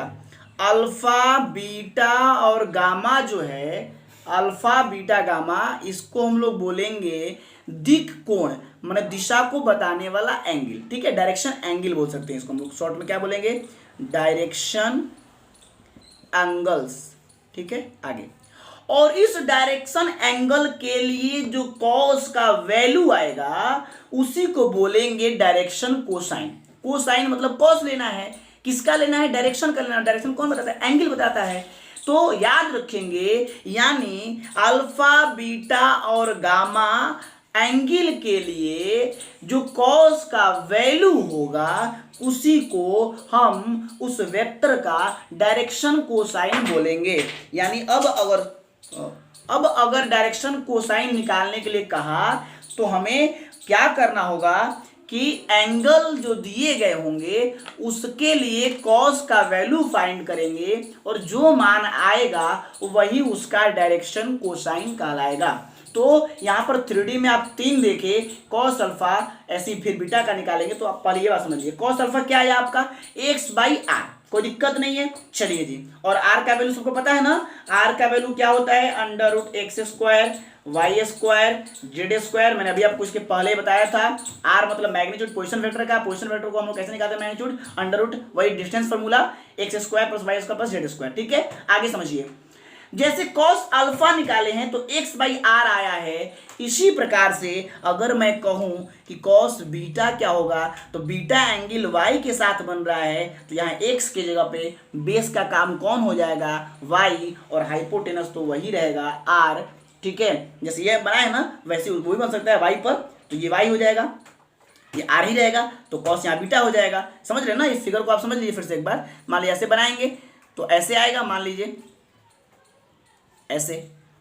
अल्फा बीटा और गामा जो है, अल्फा बीटा गामा, इसको हम लोग बोलेंगे दिक कोण, माने दिशा को बताने वाला एंगल, ठीक है, डायरेक्शन एंगल बोल सकते हैं इसको हम लोग, शॉर्ट में क्या बोलेंगे, डायरेक्शन एंगल्स, ठीक है। आगे, और इस डायरेक्शन एंगल के लिए जो कॉस का वैल्यू आएगा उसी को बोलेंगे डायरेक्शन कोसाइन। कोसाइन मतलब कॉस लेना है, किसका लेना है, डायरेक्शन का लेना है। डायरेक्शन कौन बताता है, एंगल बताता है। तो याद रखेंगे, यानी अल्फा बीटा और गामा एंगल के लिए जो कॉस का वैल्यू होगा उसी को हम उस वेक्टर का डायरेक्शन कोसाइन बोलेंगे। यानी अब अगर डायरेक्शन कोसाइन निकालने के लिए कहा तो हमें क्या करना होगा कि एंगल जो दिए गए होंगे उसके लिए कॉस का वैल्यू फाइंड करेंगे और जो मान आएगा वही उसका डायरेक्शन कोसाइन कहलाएगा। तो यहाँ पर 3D में आप 3 देखे, कॉस अल्फा ऐसी फिर बीटा का निकालेंगे। तो आप पहले ये बात समझिए, कॉस अल्फा क्या है आपका, x/r, कोई दिक्कत नहीं है। चलिए जी, और r का वैल्यू सबको पता है ना, r का वैल्यू क्या होता है, √x² y² z²। मैंने अभी आपको इसके पहले बताया था, r मतलब मैग्नीट्यूड पोजीशन वेक्टर का, पोजीशन वेक्टर को हम लोग कैसे निकालते हैं, मैग्नीट्यूड √ वही distance formula x² + y² + z², ठीक है। आगे समझिए, जैसे cos अल्फा निकाले हैं तो x/r आया है, इसी प्रकार से अगर मैं कहूं कि cos बीटा क्या होगा, तो बीटा एंगल y के साथ बन रहा है, तो यहाँ x के जगह पे बेस का काम कौन हो जाएगा, y, और हाइपोटेनस तो वही रहेगा r, ठीक है। जैसे ये बना है ना वैसे वो भी बन सकता है y पर, तो ये y हो जाएगा, ये r ही रहेगा, तो cos यहाँ बीटा हो जाएगा। समझ रहे हैं ना, इस फिगर को आप समझ लीजिए फिर से एक बार। मान लीजिए ऐसे बनाएंगे तो ऐसे आएगा, मान लीजिए ऐसे,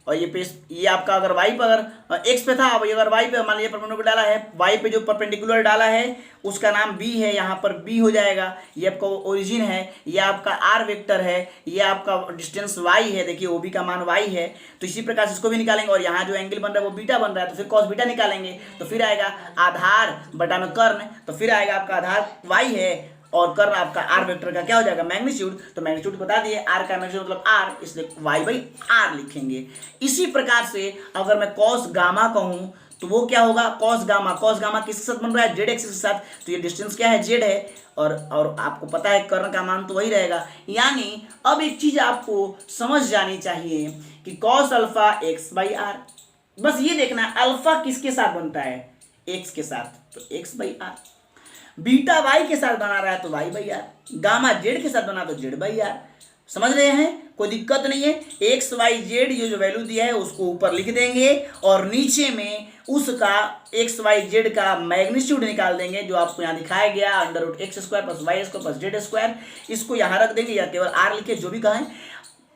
और ये आपका अगर y पर अगर x पे था, अब अगर y पे मान लीजिए परपेंडिकुलर डाला है, y पे जो परपेंडिकुलर डाला है उसका नाम b है, यहाँ पर b हो जाएगा। ये आपका ओरिजिन है, ये आपका r वेक्टर है, ये आपका डिस्टेंस y है, देखिए OB का मान y है। तो इसी प्रकार से इसको भी निकालेंगे, और यहाँ जो एंगल बन रहा है वो बीटा बन रहा है, तो फिर cos बीटा निकालेंगे, तो फिर आएगा आधार बटा में कर्ण, तो फिर आएगा आपका आधार y है और कर्ण आपका r वेक्टर का क्या हो जाएगा, मैग्नीट्यूड। तो मैग्नीट्यूड बता दिए, r का मैग्नीट्यूड मतलब r, इसलिए y/r लिखेंगे। इसी प्रकार से अगर मैं cos गामा कहूं तो वो क्या होगा, cos गामा किसके साथ बन रहा है, z एक्सिस के साथ, तो ये डिस्टेंस क्या है, z है, और आपको पता है कर्ण का मान तो वही रहेगा। यानी अब एक चीज आपको समझ जानी चाहिए कि cos अल्फा x/r, बस ये देखना अल्फा किसके साथ बनता है, x के साथ, तो x/r, बीटा y के साथ बना रहा है तो y/r, गामा z के साथ बना तो z/r। समझ रहे हैं, कोई दिक्कत नहीं है। x y z ये जो वैल्यू दिया है उसको ऊपर लिख देंगे और नीचे में उसका x y z का मैग्नीट्यूड निकाल देंगे, जो आपको यहाँ दिखाया गया √x² + y² + z²। इसको यहाँ रख देंगे या केवल r लिखे, जो भी कहें।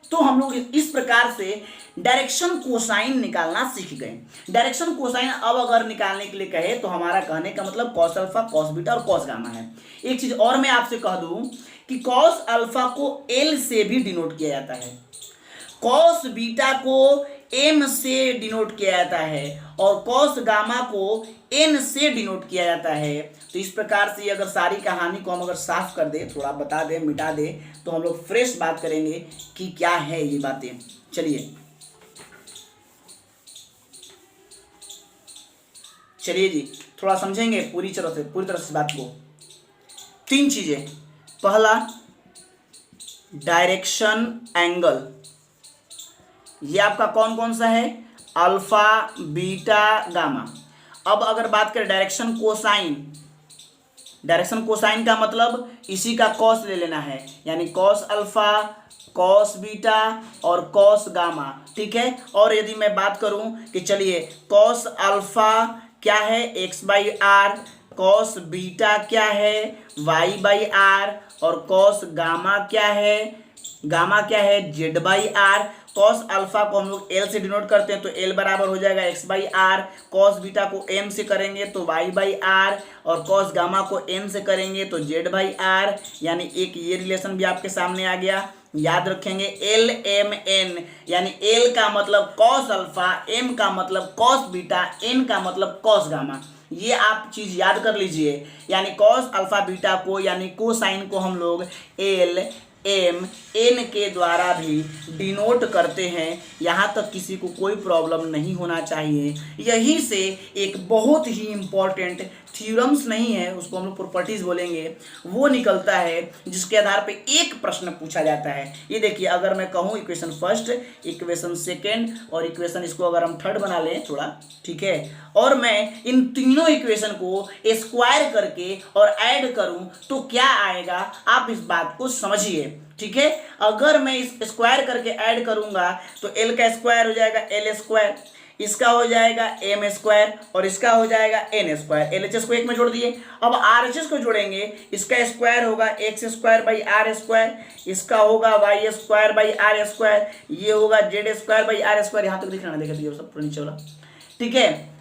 तो हम लोग इस प्रकार से डायरेक्शन कोसाइन निकालना सीख गए। डायरेक्शन कोसाइन अब अगर निकालने के लिए कहे तो हमारा कहने का मतलब cos अल्फा, cos बीटा और cos गामा है। एक चीज और मैं आपसे कह दूं कि cos अल्फा को L से भी डिनोट किया जाता है, cos बीटा को M से डिनोट किया जाता है, और cos गामा को N से डिनोट किया जाता है। तो इस प्रकार से अगर सारी कहानी को हम अगर साफ कर दे, थोड़ा बता दे, मिटा दे, तो हम लोग फ्रेश बात करेंगे कि क्या है ये बातें। चलिए जी, थोड़ा समझेंगे पूरी तरह से बात को। 3 चीजें, पहला डायरेक्शन एंगल, ये आपका कौन कौन सा है, अल्फा बीटा गामा। अब अगर बात करें डायरेक्शन कोसाइन, डायरेक्शन कोसाइन का मतलब इसी का कॉस ले लेना है, यानी cos अल्फा, cos बीटा और cos गामा, ठीक है। और यदि मैं बात करूं कि चलिए cos अल्फा क्या है x by r, cos beta क्या है वाई बाई आर, और कॉस गामा क्या है, गामा क्या है z by r. Cos alpha को हम लोग एल से डिनोट करते हैं तो एल बराबर हो जाएगा x by r, cos beta को एम से करेंगे तो वाई बाई आर, और कॉस गामा को एन से करेंगे तो जेड बाई आर। यानी एक ये रिलेशन भी आपके सामने आ गया। याद रखेंगे एल एम एन, यानी एल का मतलब कॉस अल्फा, एम का मतलब कॉस बीटा, एन का मतलब कॉस गामा। ये आप चीज याद कर लीजिए। यानी कॉस अल्फा बीटा को यानी कोसाइन को हम लोग एल एम एन के द्वारा भी डिनोट करते हैं। यहाँ तक किसी को कोई प्रॉब्लम नहीं होना चाहिए। यहीं से एक बहुत ही इम्पॉर्टेंट थ्योरम्स नहीं है, उसको हम लोग प्रॉपर्टीज बोलेंगे, वो निकलता है जिसके आधार पे एक प्रश्न पूछा जाता है। ये देखिए, अगर मैं कहूँ इक्वेशन फर्स्ट, इक्वेशन सेकेंड और इक्वेशन इसको अगर हम थर्ड बना लें थोड़ा, ठीक है, और मैं इन तीनों इक्वेशन को स्क्वायर करके और ऐड करूं तो क्या आएगा, आप इस बात को समझिए। ठीक है, अगर मैं इस स्क्वायर करके ऐड करूंगा तो एल का स्क्वायर हो जाएगा एल स्क्वायर, इसका हो जाएगा एम स्क्वायर और इसका हो जाएगा n square. L H S को एक में जोड़ दिए। अब आर एच एस को जोड़ेंगे, इसका स्क्वायर होगा x square by r square, इसका होगा y square by r square, ये होगा z square by r square. यहाँ तक दिख रहा है, देखिए सब नीचे वाला, ठीक है।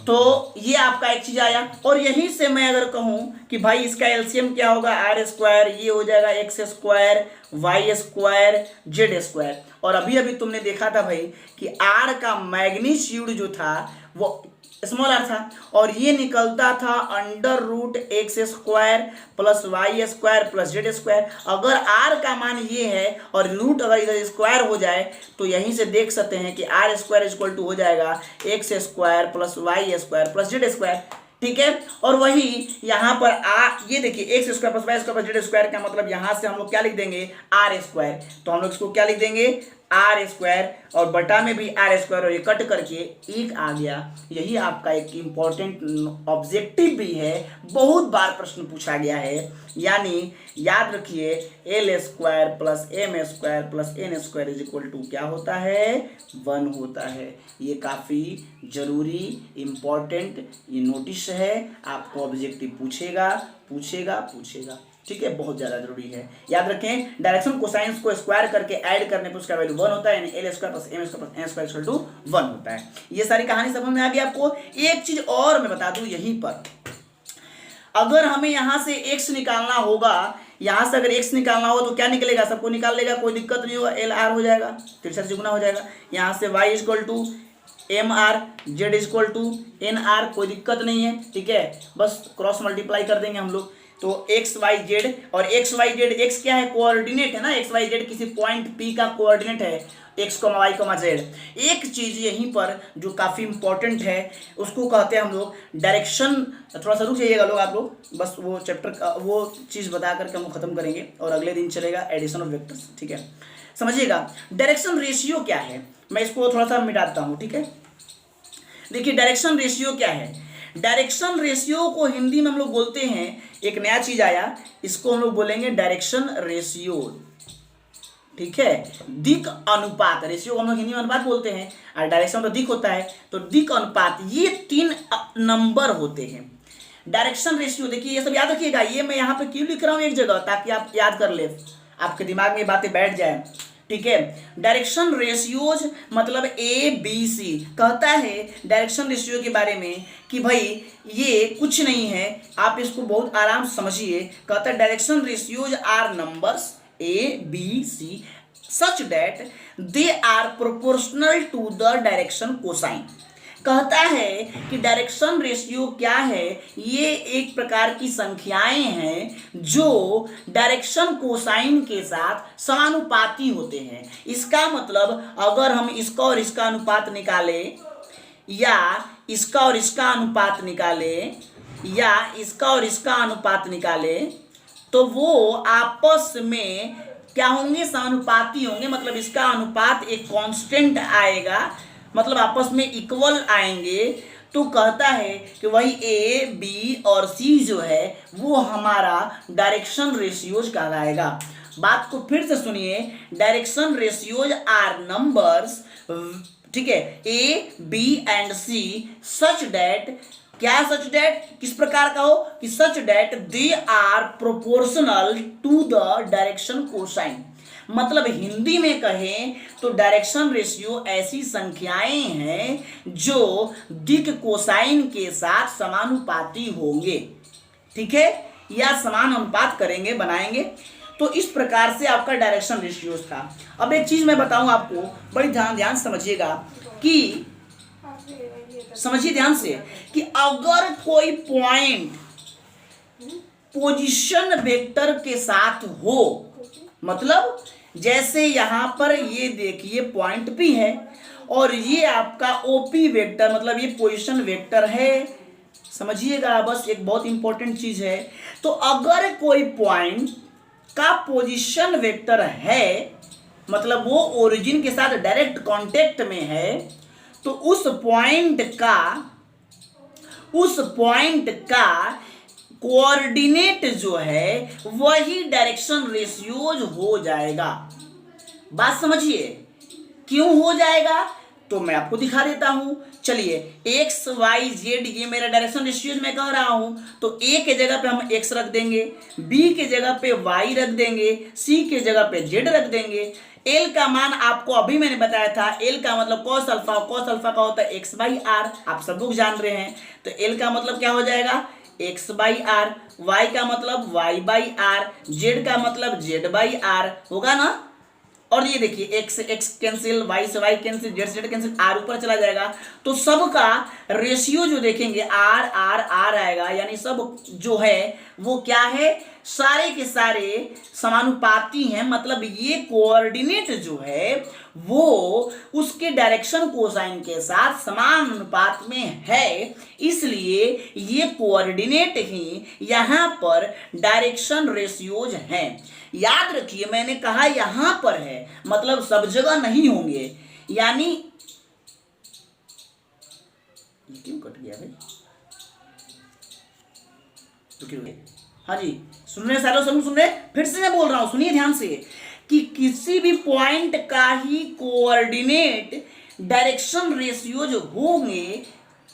तो ये आपका एक चीज आया। और यहीं से मैं अगर कहूं कि भाई इसका एलसीएम क्या होगा आर स्क्वायर, ये हो जाएगा x square y square z square. और अभी अभी तुमने देखा था भाई कि आर का मैग्नीट्यूड जो था वो स्मॉल आर था और ये निकलता था under root x square plus y square plus z square. अगर आर का मान ये है और रूट अगर इधर स्क्वायर हो जाए तो यहीं से देख सकते हैं कि आर स्क्वायर इक्वल टू हो जाएगा x square plus y square plus z square. ठीक है, और वही यहाँ पर ये देखिए x square plus y square plus z square का मतलब यहाँ से हम लोग क्या लिख देंगे आर स्क्वायर। तो हम लोग इसको क्या लिख देंगे आर स्क्वायर और बटा में भी आर स्क्वायर और ये कट करके एक आ गया। यही आपका एक इम्पॉर्टेंट ऑब्जेक्टिव भी है, बहुत बार प्रश्न पूछा गया है। यानी याद रखिए l square plus m square plus n square is equal to क्या होता है 1 होता है। ये काफ़ी जरूरी इम्पॉर्टेंट ये नोटिस है, आपको ऑब्जेक्टिव पूछेगा पूछेगा पूछेगा। ठीक है, बहुत ज़्यादा जरूरी है। याद रखें डायरेक्शन कोसाइंस को स्क्वायर करके ऐड करने पर उसका वैल्यू 1 होता है, यानी l square plus m square plus n square equal to 1 होता है। ये सारी कहानी समझ में आ गई आपको। एक चीज और मैं बता दूं यहीं पर, अगर हमें यहां से x निकालना होगा, यहां से अगर x निकालना हो तो क्या निकलेगा, सबको निकाल लेगा, कोई दिक्कत नहीं होगा, एल आर हो जाएगा, तिरछा से गुना हो जाएगा। यहाँ से y equal to m r, z equal to n r, कोई दिक्कत नहीं है। ठीक है, बस क्रॉस मल्टीप्लाई कर देंगे हम लोग तो एक्स वाई जेड, और एक्स वाई जेड एक्स क्या है कोऑर्डिनेट है ना, एक्स वाई जेड किसी पॉइंट पी का कोऑर्डिनेट है एक्स वाई जेड। एक चीज यहीं पर जो काफी इंपॉर्टेंट है उसको कहते हैं हम लोग डायरेक्शन। थोड़ा सा रुक जाइएगा लोग आप लोग, बस वो चैप्टर वो चीज बता करके हम खत्म करेंगे और अगले दिन चलेगा एडिशन ऑफ वेक्टर्स। ठीक है, समझिएगा डायरेक्शन रेशियो क्या है, मैं इसको थोड़ा सा मिटाता हूँ। ठीक है, देखिए डायरेक्शन रेशियो क्या है। डायरेक्शन रेशियो को हिंदी में हम लोग बोलते हैं, एक नया चीज आया, इसको हम लोग बोलेंगे डायरेक्शन रेशियो। ठीक है, दिक अनुपात, रेशियो को हम लोग हिंदी में अनुपात बोलते हैं और डायरेक्शन तो दिक होता है, तो दिक अनुपात ये 3 नंबर होते हैं। डायरेक्शन रेशियो देखिए ये सब याद रखिएगा, ये मैं यहाँ पे क्यों लिख रहा हूँ एक जगह ताकि आप याद कर ले, आपके दिमाग में ये बातें बैठ जाए। ठीक है, डायरेक्शन रेशियोज मतलब ए बी सी कहता है डायरेक्शन रेशियो के बारे में कि भाई ये कुछ नहीं है, आप इसको बहुत आराम से समझिए। कहता है direction ratios are numbers a b c such that they are proportional to the direction cosine. कहता है कि डायरेक्शन रेशियो क्या है, ये एक प्रकार की संख्याएं हैं जो डायरेक्शन कोसाइन के साथ समानुपाती होते हैं। इसका मतलब अगर हम इसका और इसका अनुपात निकालें या इसका और इसका अनुपात निकालें या इसका और इसका अनुपात निकालें तो वो आपस में क्या होंगे समानुपाती होंगे। मतलब इसका अनुपात एक कांस्टेंट आएगा, मतलब आपस में इक्वल आएंगे। तो कहता है कि वही ए बी और सी जो है वो हमारा डायरेक्शन रेशियोज कहलाएगा। बात को फिर से सुनिए, डायरेक्शन रेशियोज आर नंबर्स ठीक है, a b and c such that, क्या सच डैट, किस प्रकार का हो कि such that they are proportional to the direction cosine. मतलब हिंदी में कहें तो डायरेक्शन रेशियो ऐसी संख्याएं हैं जो दिक कोसाइन के साथ समानुपाती होंगे, ठीक है, या समान अनुपात करेंगे, बनाएंगे। तो इस प्रकार से आपका डायरेक्शन रेशियो था। अब एक चीज मैं बताऊं आपको, बड़ी ध्यान समझिएगा कि समझिए ध्यान से कि अगर कोई पॉइंट पोजीशन वेक्टर के साथ हो, मतलब जैसे यहां पर ये देखिए पॉइंट P है और ये आपका OP वेक्टर, मतलब ये पोजीशन वेक्टर है, समझिएगा, बस एक बहुत इंपॉर्टेंट चीज है। तो अगर कोई पॉइंट का पोजीशन वेक्टर है, मतलब वो ओरिजिन के साथ डायरेक्ट कांटेक्ट में है, तो उस पॉइंट का कोऑर्डिनेट जो है वही डायरेक्शन रेशियोज हो जाएगा। बात समझिए, क्यों हो जाएगा तो मैं आपको दिखा देता हूं। चलिए, एक्स वाई जेड ये मेरा डायरेक्शन रेशियोज मैं कह रहा हूं, तो ए के जगह पे हम एक्स रख देंगे, बी के जगह पे वाई रख देंगे, सी के जगह पे जेड रख देंगे। एल का मान आपको अभी मैंने बताया था, एल का मतलब कॉस अल्फा का होता है एक्स बाई आर, आप सब लोग जान रहे हैं। तो एल का मतलब क्या हो जाएगा, एक्स बाई आर, वाई का मतलब वाई बाई आर, जेड का मतलब जेड बाई आर होगा ना। और ये देखिए एक्स से एक्स कैंसिल, वाई से वाई कैंसिल, जेड से जेड कैंसिल, आर ऊपर चला जाएगा। तो सबका रेशियो जो देखेंगे आर आर आर आएगा, यानी सब जो है वो क्या है, सारे के सारे समानुपाती हैं। मतलब ये कोऑर्डिनेट जो है वो उसके डायरेक्शन कोसाइन के साथ समान अनुपात में है, इसलिए ये कोऑर्डिनेट ही यहां पर डायरेक्शन रेशियोज हैं। याद रखिए मैंने कहा यहां पर है, मतलब सब जगह नहीं होंगे। यानी ये क्यों कट गया भाई, हाँ जी, सुन रहे सालों सुन रहे, फिर से मैं बोल रहा हूं, सुनिए ध्यान से कि किसी भी पॉइंट का ही कोऑर्डिनेट डायरेक्शन रेशियोज होंगे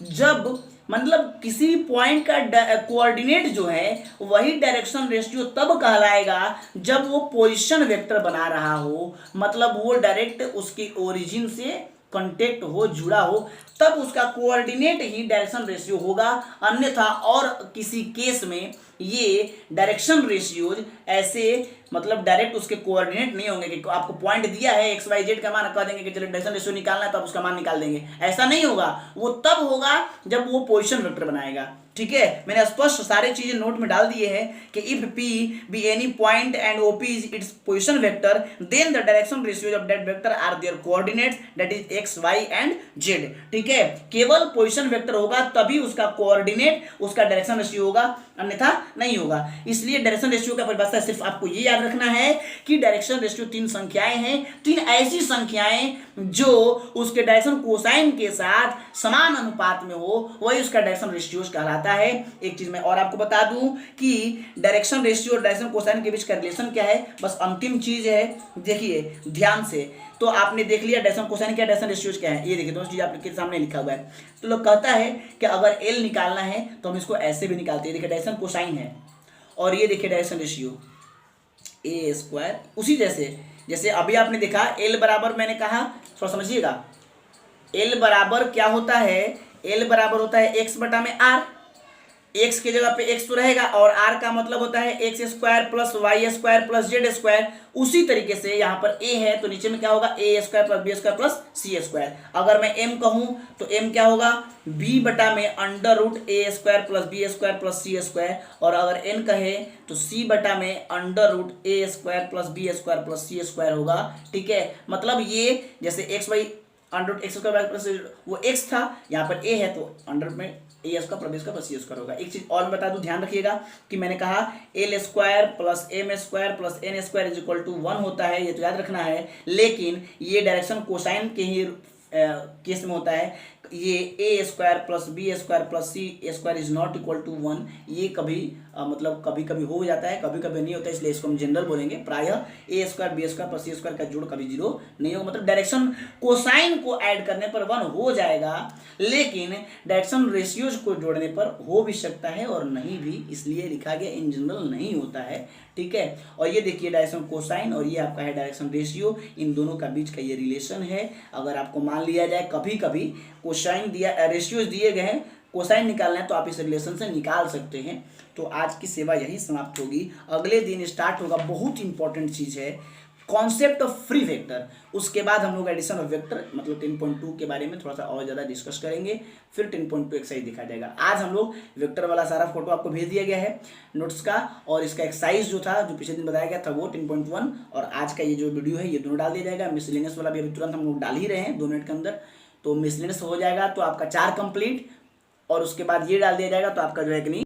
जब, मतलब किसी भी पॉइंट का कोऑर्डिनेट जो है वही डायरेक्शन रेशियो तब कहलाएगा जब वो पोजीशन वेक्टर बना रहा हो, मतलब वो डायरेक्ट उसकी ओरिजिन से कांटेक्ट हो, जुड़ा हो, तब उसका कोऑर्डिनेट ही डायरेक्शन रेशियो होगा। अन्यथा और किसी केस में ये डायरेक्शन रेशियोज ऐसे मतलब डायरेक्ट उसके कोऑर्डिनेट नहीं होंगे कि आपको पॉइंट दिया है एक्स वाई जेड का मान, कह देंगे कि चलो डायरेक्शन रेशियो निकालना है तो आप उसका मान निकाल देंगे, ऐसा नहीं होगा। वो तब होगा जब वो पोजीशन वेक्टर बनाएगा, ठीक है। मैंने स्पष्ट सारे चीजें नोट में डाल दिए हैं कि if P be any point and OP is its position vector then the direction ratios of that vector are their coordinates that is x y and z, ठीक है। केवल पोजीशन वेक्टर होगा तभी उसका कोऑर्डिनेट उसका डायरेक्शन रेशियो होगा, अन्यथा नहीं होगा। इसलिए डायरेक्शन रेशियो का परिभाषा सिर्फ आपको ये याद रखना है कि डायरेक्शन रेशियो 3 संख्याएं हैं, 3 ऐसी संख्याएं जो उसके डायरेक्शन कोसाइन के साथ समान अनुपात में हो, वही उसका डायरेक्शन रेशियोज कहलाता है। एक चीज मैं और आपको बता दूं कि डायरेक्शन रेशियो और डायरेक्शन कोसाइन के बीच का रिलेशन क्या है, बस अंतिम चीज है, देखिए ध्यान से। तो आपने देख लिया डायरेक्शन कोसाइन क्या, डायरेक्शन रेशियोज क्या है, ये देखिए दोनों चीज आपके सामने लिखा हुआ है। तो लोग कहता है कि अगर एल निकालना है तो हम इसको ऐसे भी निकालते हैं, देखिए डायरेक्शन कोसाइन है और ये देखिए डायरेक्शन रेशियो ए स्क्वायर, उसी जैसे अभी आपने देखा एल बराबर, मैंने कहा थोड़ा समझिएगा, एल बराबर क्या होता है, एल बराबर होता है एक्स बटा में आर, एक्स की जगह पे एक्स तो रहेगा और आर का मतलब होता है x square plus y square plus z square. उसी तरीके से यहाँ पर ए है तो नीचे में क्या होगा, A square plus B square plus C square. अगर मैं एम कहूँ तो एम क्या होगा, बी बटा में under root A square plus B square plus C square, और अगर एन कहे तो सी बटा में under root A square plus B square plus C square होगा, ठीक है। मतलब ये जैसे X by under root x square plus वो एक्स था, यहाँ पर ए है तो अंडर में A square plus B square plus C square होगा। एक चीज और मैं बता दूं, ध्यान रखिएगा कि मैंने कहा l square plus m square plus n square is equal to 1 होता है, ये तो याद रखना है। लेकिन ये डायरेक्शन कोसाइन के ही केस में होता है। ये A square plus B square plus C square is not equal to 1, ये कभी मतलब कभी कभी हो जाता है, कभी कभी नहीं होता है, इसलिए इसको हम जनरल बोलेंगे। प्रायः ए square B square plus C square का जोड़ कभी 0 नहीं होगा, मतलब डायरेक्शन कोसाइन को ऐड करने पर 1 हो जाएगा, लेकिन डायरेक्शन रेशियोज को जोड़ने पर हो भी सकता है और नहीं भी, इसलिए लिखा गया इन जनरल नहीं होता है। ठीक है, और ये देखिए डायरेक्शन कोसाइन और ये आपका है डायरेक्शन रेशियो, इन दोनों का बीच का ये रिलेशन है। अगर आपको मान लिया जाए कभी कभी कोसाइन दिया, रेशियोज दिए गए हैं, कोसाइन निकालना है तो आप इस रिलेशन से निकाल सकते हैं। तो आज की सेवा यही समाप्त होगी, अगले दिन स्टार्ट होगा, बहुत इंपॉर्टेंट चीज है कॉन्सेप्ट ऑफ फ्री वेक्टर। उसके बाद हम लोग एडिशन ऑफ वेक्टर मतलब 10.2 के बारे में थोड़ा सा और ज़्यादा डिस्कस करेंगे, फिर 10.2 एक्सरसाइज दिखा जाएगा। आज हम लोग वेक्टर वाला सारा फोटो आपको भेज दिया गया है नोट्स का, और इसका एक्सरसाइज जो था जो पिछले दिन बताया गया था वो 10.1, और आज का ये जो वीडियो है ये दोनों डाल दिया जाएगा। मिसलेनियस वाला भी अभी तुरंत हम लोग डाल ही रहे हैं 2 मिनट के अंदर, तो मिसलेनियस हो जाएगा तो आपका 4 कंप्लीट, और उसके बाद ये डाल दिया जाएगा तो आपका जो है कि नहीं